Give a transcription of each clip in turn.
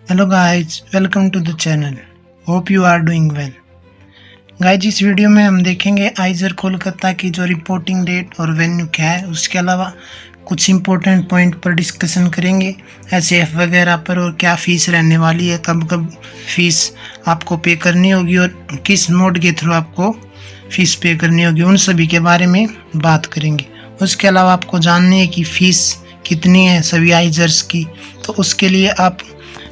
Hello guys, welcome to the channel. Hope you are doing well. Guys, इस video में हम देखेंगे आइजर कोलकाता की जो रिपोर्टिंग डेट और वेन्यू क्या है। उसके अलावा कुछ इम्पोर्टेंट पॉइंट पर डिस्कशन करेंगे, एसएएफ वगैरह पर, और क्या फ़ीस रहने वाली है, कब कब फ़ीस आपको पे करनी होगी और किस मोड के थ्रू आपको फ़ीस पे करनी होगी, उन सभी के बारे में बात करेंगे। उसके अलावा आपको जाननी है कि फ़ीस कितनी है सभी आइजर्स की, तो उसके लिए आप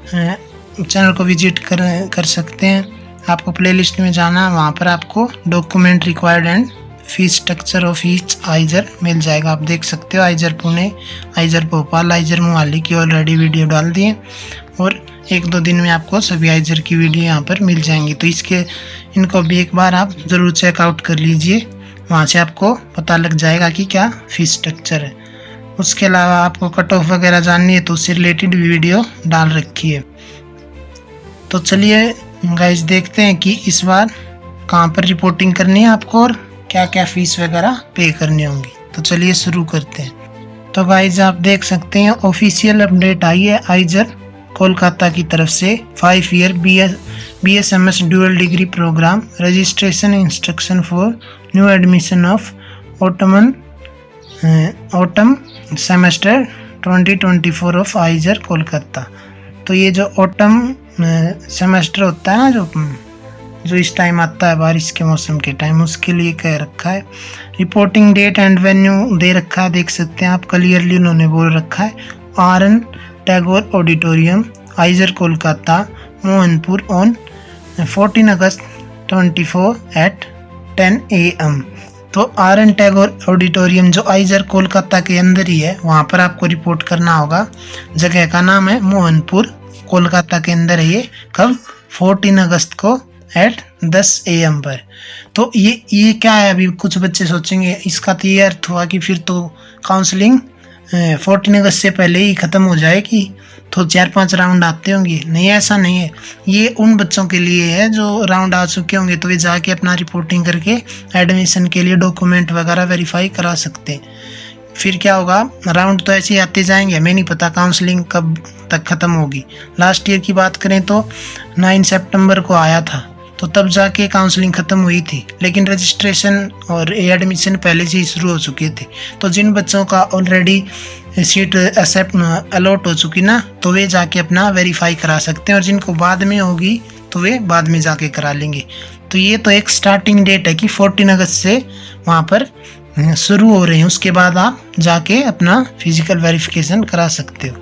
चैनल को विजिट कर सकते हैं। आपको प्लेलिस्ट में जाना, वहाँ पर आपको document required and fees structure of each आइजर मिल जाएगा। आप देख सकते हो आइजर पुणे, आइजर भोपाल, आइजर मोहाली की ऑलरेडी वीडियो डाल दी है और 1-2 दिन में आपको सभी आइजर की वीडियो यहाँ पर मिल जाएंगी। तो इनको भी एक बार आप ज़रूर चेकआउट कर लीजिए, वहाँ से आपको पता लग जाएगा कि क्या फीस स्ट्रक्चर है। उसके अलावा आपको कट ऑफ वगैरह जाननी है तो उससे रिलेटेड भी वीडियो डाल रखी है। तो चलिए गाइस, देखते हैं कि इस बार कहाँ पर रिपोर्टिंग करनी है आपको और क्या क्या फीस वगैरह पे करनी होंगी। तो चलिए शुरू करते हैं। तो गाइस, आप देख सकते हैं ऑफिशियल अपडेट आई है आइजर कोलकाता की तरफ से। 5 year BSMS dual degree program registration instruction for new admission of autumn semester 2024 of IISER Kolkata. तो ये जो ऑटम सेमेस्टर होता है ना, जो इस टाइम आता है बारिश के मौसम के टाइम, उसके लिए कह रखा है। रिपोर्टिंग डेट एंड वेन्यू दे रखा है, देख सकते हैं आप, क्लियरली उन्होंने बोल रखा है। RN Tagore auditorium, आइजर Kolkata, Mohanpur on 14 August 24 at 10 AM। तो RN टैगोर ऑडिटोरियम जो आइजर कोलकाता के अंदर ही है, वहाँ पर आपको रिपोर्ट करना होगा। जगह का नाम है मोहनपुर, कोलकाता के अंदर है ये। कब? 14 अगस्त को एट 10 AM पर। तो ये क्या है, अभी कुछ बच्चे सोचेंगे इसका तो ये अर्थ हुआ कि फिर तो काउंसलिंग 14 अगस्त से पहले ही ख़त्म हो जाएगी, तो 4-5 राउंड आते होंगे। नहीं, ऐसा नहीं है। ये उन बच्चों के लिए है जो राउंड आ चुके होंगे, तो वे जाके अपना रिपोर्टिंग करके एडमिशन के लिए डॉक्यूमेंट वगैरह वेरीफाई करा सकते हैं। फिर क्या होगा, राउंड तो ऐसे ही आते जाएंगे, हमें नहीं पता काउंसलिंग कब तक ख़त्म होगी। लास्ट ईयर की बात करें तो 9 सितंबर को आया था, तो तब जाके काउंसलिंग ख़त्म हुई थी, लेकिन रजिस्ट्रेशन और एडमिशन पहले से ही शुरू हो चुके थे। तो जिन बच्चों का ऑलरेडी सीट अलॉट हो चुकी ना, तो वे जाके अपना वेरीफाई करा सकते हैं, और जिनको बाद में होगी तो वे बाद में जाके करा लेंगे। तो ये तो एक स्टार्टिंग डेट है कि 14 अगस्त से वहाँ पर शुरू हो रहे हैं, उसके बाद आप जाके अपना फिजिकल वेरिफिकेशन करा सकते हो।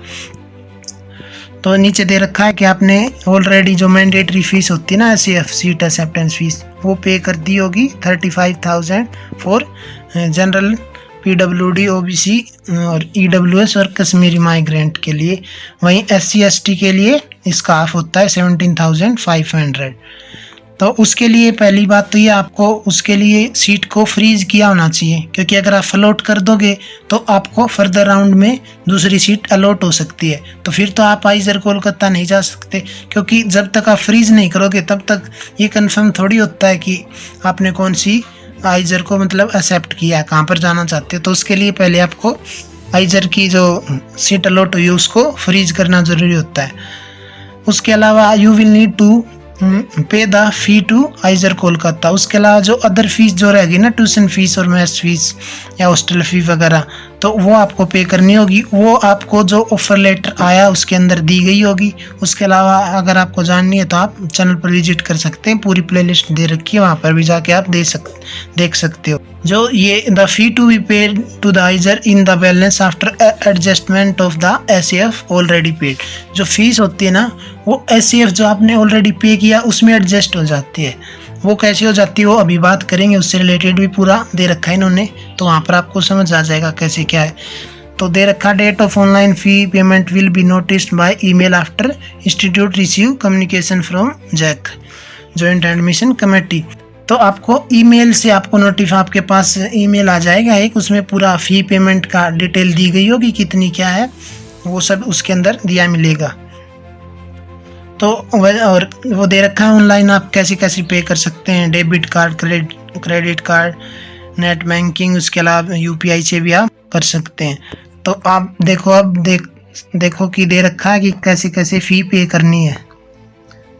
तो नीचे दे रखा है कि आपने ऑलरेडी जो मैंडेटरी फीस होती है ना, SAF सीट एक्सेप्टेंस फीस, वो पे कर दी होगी। 35,000 फॉर जनरल PWD OBC और EWS और कश्मीरी माइग्रेंट के लिए। वहीं SC ST के लिए इसका हाफ होता है 17,500। तो उसके लिए पहली बात तो ये, आपको उसके लिए सीट को फ्रीज किया होना चाहिए, क्योंकि अगर आप अलॉट कर दोगे तो आपको फर्दर राउंड में दूसरी सीट अलॉट हो सकती है। तो फिर तो आप आइजर कोलकाता नहीं जा सकते, क्योंकि जब तक आप फ्रीज नहीं करोगे तब तक ये कंफर्म थोड़ी होता है कि आपने कौन सी आइजर को मतलब एक्सेप्ट किया है, कहाँ पर जाना चाहते हो। तो उसके लिए पहले आपको आइजर की जो सीट अलॉट हुई उसको फ्रीज करना ज़रूरी होता है। उसके अलावा you will need to pay the fee to IISER Kolkata. उसके अलावा जो अदर फीस जो रहेगी ना, ट्यूशन फीस और मैथ्स फीस या हॉस्टल फी वगैरह, तो वो आपको पे करनी होगी। वो आपको जो ऑफर लेटर आया उसके अंदर दी गई होगी। उसके अलावा अगर आपको जाननी है तो आप चैनल पर विजिट कर सकते हैं, पूरी प्लेलिस्ट दे रखी है, वहाँ पर भी जाके आप देख सकते हो। जो ये the fee to be paid to the IISER in the balance after adjustment of the SAF already paid. जो फीस होती है ना, वो SAF जो आपने ऑलरेडी पे किया उसमें एडजस्ट हो जाती है। वो कैसे हो जाती है वो अभी बात करेंगे, उससे रिलेटेड भी पूरा दे रखा है इन्होंने, तो वहाँ पर आपको समझ आ जाएगा कैसे क्या है। तो दे रखा, date of online fee payment will be noticed by email after institute receive communication from JAC joint admission committee. तो आपको ईमेल से आपको आपके पास ईमेल आ जाएगा एक, उसमें पूरा फ़ी पेमेंट का डिटेल दी गई होगी, कितनी क्या है वो सब उसके अंदर दिया मिलेगा। तो और वो दे रखा है ऑनलाइन आप कैसे कैसे पे कर सकते हैं, debit card, credit card, net banking, उसके अलावा UPI से भी आप कर सकते हैं। तो आप देखो, अब देखो कि दे रखा है कि कैसे कैसे फ़ी पे करनी है,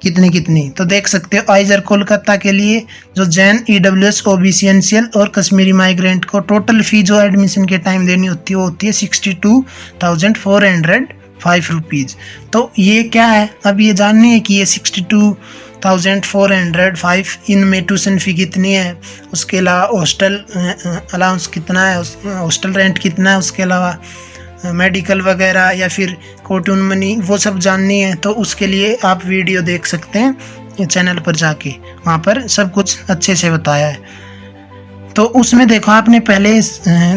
कितनी कितनी। तो देख सकते हो आइजर कोलकाता के लिए जो जैन EWS OBC NCL और कश्मीरी माइग्रेंट को टोटल फ़ी जो एडमिशन के टाइम देनी होती है वो होती है 62,405 रुपीज़। तो ये क्या है, अब ये जाननी है कि ये 62,405 इनमें ट्यूशन फ़ी कितनी है, उसके अलावा हॉस्टल अलाउंस कितना है, हॉस्टल रेंट कितना है, उसके अलावा मेडिकल वगैरह या फिर कोट्यून मनी वो सब जाननी है। तो उसके लिए आप वीडियो देख सकते हैं चैनल पर जाके, वहाँ पर सब कुछ अच्छे से बताया है। तो उसमें देखो आपने पहले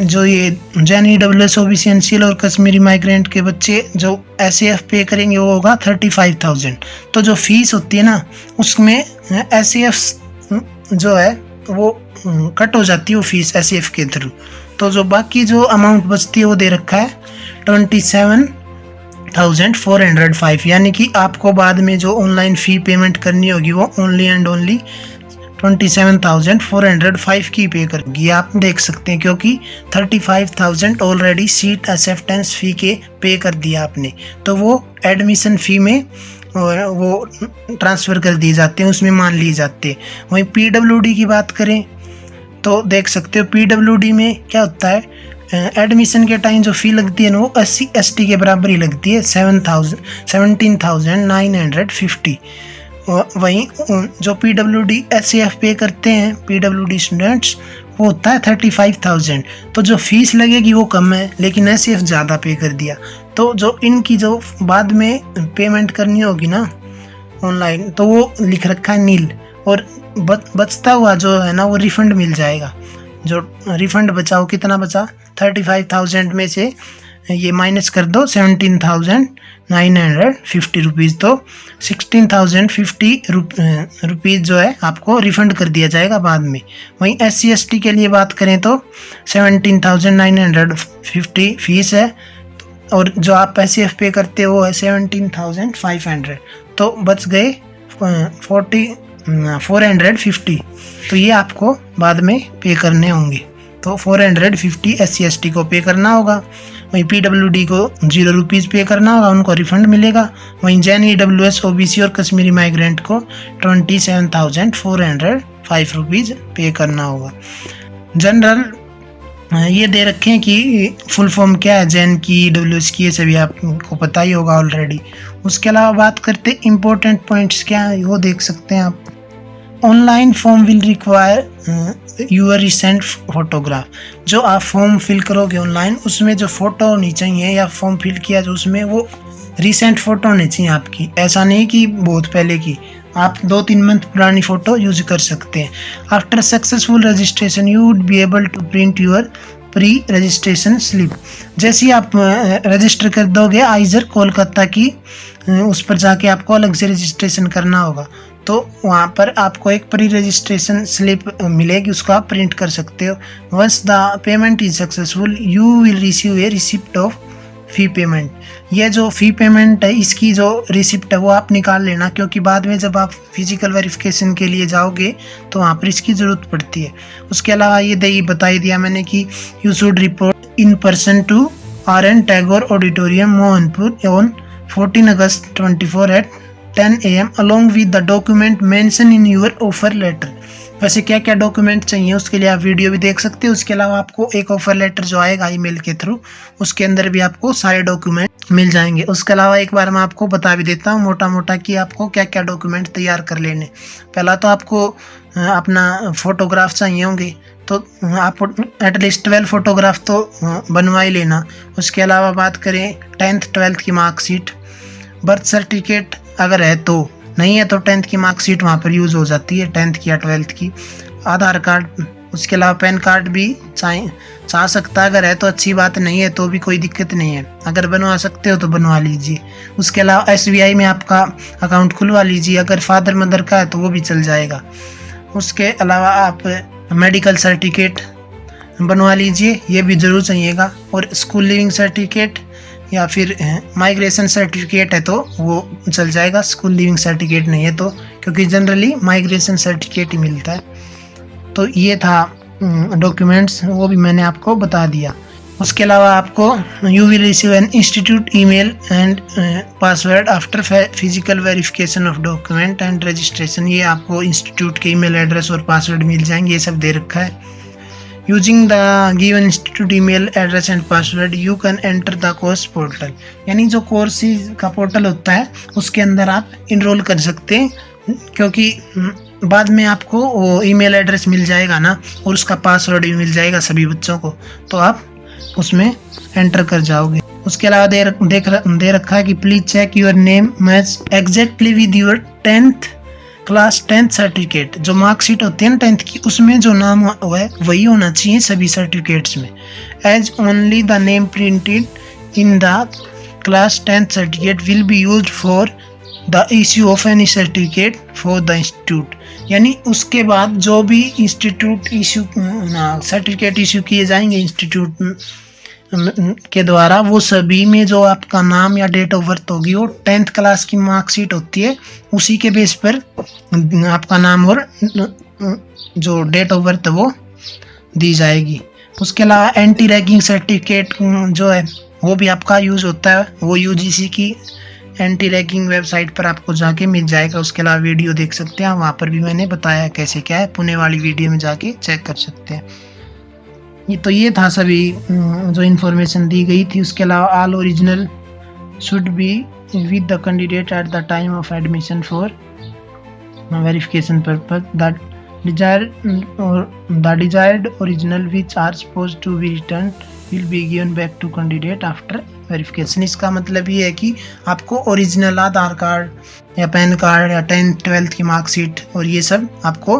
जो ये जैन EWS OBC NCL और कश्मीरी माइग्रेंट के बच्चे जो SAF पे करेंगे वो होगा 35,000। तो जो फीस होती है ना उसमें SAF जो है वो कट हो जाती है वो फीस SAF के थ्रू। तो जो बाकी जो अमाउंट बचती है वो दे रखा है 27,405, यानी कि आपको बाद में जो ऑनलाइन फ़ी पेमेंट करनी होगी वो ओनली एंड ओनली 27,405 की पे करेगी। आप देख सकते हैं क्योंकि 35,000 ऑलरेडी सीट एक्सेप्टेंस फ़ी के पे कर दिया आपने, तो वो एडमिशन फ़ी में वो ट्रांसफ़र कर दिए जाते हैं, उसमें मान लिए जाते हैं। वहीं PWD की बात करें तो देख सकते हो PWD में क्या होता है, एडमिशन के टाइम जो फ़ी लगती है ना वो SC ST के बराबर ही लगती है 17,950। वहीं जो PWD SAF पे करते हैं PWD स्टूडेंट्स वो होता है 35,000। तो जो फीस लगेगी वो कम है लेकिन SAF ज़्यादा पे कर दिया। तो जो इनकी जो बाद में पेमेंट करनी होगी ना ऑनलाइन तो वो लिख रखा है नील, और बचता हुआ जो है ना वो रिफ़ंड मिल जाएगा। जो रिफ़ंड बचा वो कितना बचा, 35,000 में से ये माइनस कर दो 17,950 रुपीज़, तो 16,050 रुपीज़ जो है आपको रिफ़ंड कर दिया जाएगा बाद में। वहीं SC ST के लिए बात करें तो 17,950 फीस है, और जो आप SAF पे करते हो वो है 17,500, तो बच गए 450। तो ये आपको बाद में पे करने होंगे, तो 450 SC ST को पे करना होगा। वहीं PWD को 0 रुपीज़ पे करना होगा, उनको रिफ़ंड मिलेगा। वहीं जैन EWS OBC और कश्मीरी माइग्रेंट को 27,405 रुपीज़ पे करना होगा। जनरल ये दे रखे हैं कि फुल फॉर्म क्या है जैन की EWS की, ये सभी आपको पता ही होगा ऑलरेडी। उसके अलावा बात करते इम्पोर्टेंट पॉइंट्स क्या है वो देख सकते हैं आप। Online form will require your recent photograph. जो आप फॉर्म फिल करोगे ऑनलाइन उसमें जो फ़ोटो होनी चाहिए या फॉर्म फिल किया जो उसमें वो रिसेंट फ़ोटो होनी चाहिए आपकी, ऐसा नहीं कि बहुत पहले की। आप 2-3 मंथ पुरानी फ़ोटो यूज़ कर सकते हैं। After successful registration you would be able to print your pre registration slip. जैसे ही आप रजिस्टर कर दोगे आइजर कोलकाता की, उस पर जाके आपको अलग से रजिस्ट्रेशन करना होगा, तो वहाँ पर आपको एक प्री रजिस्ट्रेशन स्लिप मिलेगी, उसको आप प्रिंट कर सकते हो। Once the payment is successful you will receive a receipt of fee payment. ये जो फ़ी पेमेंट है इसकी जो रिसिप्ट है वो आप निकाल लेना, क्योंकि बाद में जब आप फिजिकल वेरिफिकेशन के लिए जाओगे तो वहाँ पर इसकी ज़रूरत पड़ती है। उसके अलावा ये बता ही दिया मैंने कि you should report in person to RN Tagore auditorium Mohanpur on 14 August 24 at 10 AM along with the document mentioned in your offer letter। वैसे क्या क्या डॉक्यूमेंट चाहिए उसके लिए आप वीडियो भी देख सकते हो। उसके अलावा आपको एक ऑफर लेटर जो आएगा ईमेल के थ्रू, उसके अंदर भी आपको सारे डॉक्यूमेंट मिल जाएंगे। उसके अलावा एक बार मैं आपको बता भी देता हूँ मोटा मोटा कि आपको क्या क्या डॉक्यूमेंट तैयार कर लेने। पहला तो आपको अपना फ़ोटोग्राफ चाहिए होंगे, तो आप एटलीस्ट 12 फ़ोटोग्राफ तो बनवा ही लेना। उसके अलावा बात करें 10th 12th की मार्कशीट, बर्थ सर्टिफिकेट अगर है तो, नहीं है तो 10th की मार्कशीट वहाँ पर यूज़ हो जाती है 10th की या 12th की। आधार कार्ड, उसके अलावा पैन कार्ड भी चाह सकता है, अगर है तो अच्छी बात, नहीं है तो भी कोई दिक्कत नहीं है, अगर बनवा सकते हो तो बनवा लीजिए। उसके अलावा SBI में आपका अकाउंट खुलवा लीजिए, अगर फादर मदर का है तो वो भी चल जाएगा। उसके अलावा आप मेडिकल सर्टिफिकेट बनवा लीजिए, ये भी ज़रूर चाहिएगा। और स्कूल लिविंग सर्टिफिकेट या फिर माइग्रेशन सर्टिफिकेट है तो वो चल जाएगा, स्कूल लिविंग सर्टिफिकेट नहीं है तो, क्योंकि जनरली माइग्रेशन सर्टिफिकेट ही मिलता है। तो ये था डॉक्यूमेंट्स, वो भी मैंने आपको बता दिया। उसके अलावा आपको you will receive an institute email and password after physical verification of document and registration. ये आपको इंस्टीट्यूट के ईमेल एड्रेस और पासवर्ड मिल जाएंगे, ये सब दे रखा है। Using the given institute email address and password you can enter the course portal, यानी जो कोर्सेज का पोर्टल होता है उसके अंदर आप इनरोल कर सकते हैं, क्योंकि बाद में आपको वो ईमेल एड्रेस मिल जाएगा ना, और उसका पासवर्ड भी मिल जाएगा सभी बच्चों को, तो आप उसमें एंटर कर जाओगे। उसके अलावा दे रखा है कि please check your name match exactly with your 10th class 10th certificate. जो मार्कशीट होती है ना 10th की, उसमें जो नाम हुआ है वही होना चाहिए सभी सर्टिफिकेट्स में। As only the name printed in the class 10th certificate will be used for the issue of any certificate for the institute, यानी उसके बाद जो भी इंस्टीट्यूट इशू सर्टिफिकेट इशू किए जाएंगे इंस्टीट्यूट के द्वारा, वो सभी में जो आपका नाम या डेट ऑफ बर्थ होगी वो 10th क्लास की मार्कशीट होती है, उसी के बेस पर आपका नाम और जो डेट ऑफ बर्थ वो दी जाएगी। उसके अलावा एंटी रैगिंग सर्टिफिकेट जो है वो भी आपका यूज़ होता है, वो यूजीसी की एंटी रैगिंग वेबसाइट पर आपको जाके मिल जाएगा। उसके अलावा वीडियो देख सकते हैं, वहाँ पर भी मैंने बताया कैसे क्या है, पुणे वाली वीडियो में जाके चेक कर सकते हैं। ये था सभी जो इन्फॉर्मेशन दी गई थी। उसके अलावा all original should be with the candidate at the time of admission for verification purpose. The desired original which are supposed to be return will be given back to candidate after verification. इसका मतलब ये है कि आपको original Aadhaar card या PAN card या 10th 12th की marksheet और ये सब आपको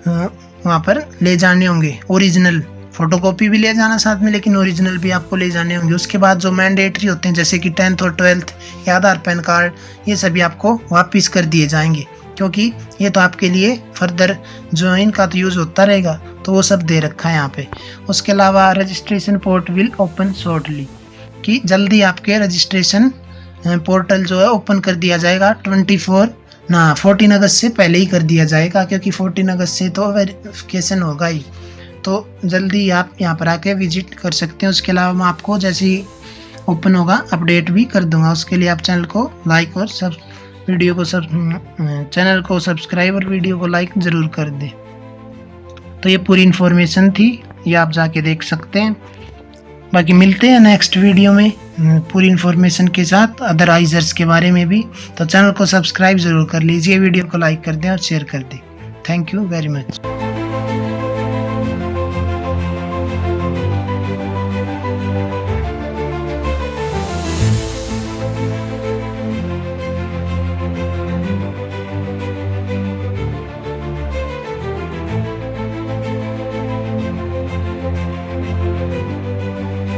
वहाँ पर ले जाने होंगे। ओरिजिनल फोटोकॉपी भी ले जाना साथ में, लेकिन ओरिजिनल भी आपको ले जाने होंगे। उसके बाद जो मैंडेटरी होते हैं जैसे कि 10th और 12th या आधार पैन कार्ड, ये सभी आपको वापस कर दिए जाएंगे, क्योंकि ये तो आपके लिए फर्दर जो इनका तो यूज़ होता रहेगा, तो वो सब दे रखा है यहाँ पे। उसके अलावा registration port will open shortly, कि जल्दी आपके रजिस्ट्रेशन पोर्टल जो है ओपन कर दिया जाएगा। 14 अगस्त से पहले ही कर दिया जाएगा, क्योंकि 14 अगस्त से तो वेरिफिकेशन होगा ही, तो जल्दी आप यहाँ पर आके विजिट कर सकते हैं। उसके अलावा मैं आपको जैसे ही ओपन होगा अपडेट भी कर दूंगा। उसके लिए आप चैनल को लाइक और चैनल को सब्सक्राइब और वीडियो को लाइक ज़रूर कर दें। तो ये पूरी इन्फॉर्मेशन थी, ये आप जाके देख सकते हैं। बाकी मिलते हैं नेक्स्ट वीडियो में पूरी इन्फॉर्मेशन के साथ अदर आइजर्स के बारे में भी। तो चैनल को सब्सक्राइब ज़रूर कर लीजिए, वीडियो को लाइक कर दें और शेयर कर दें। Thank you very much.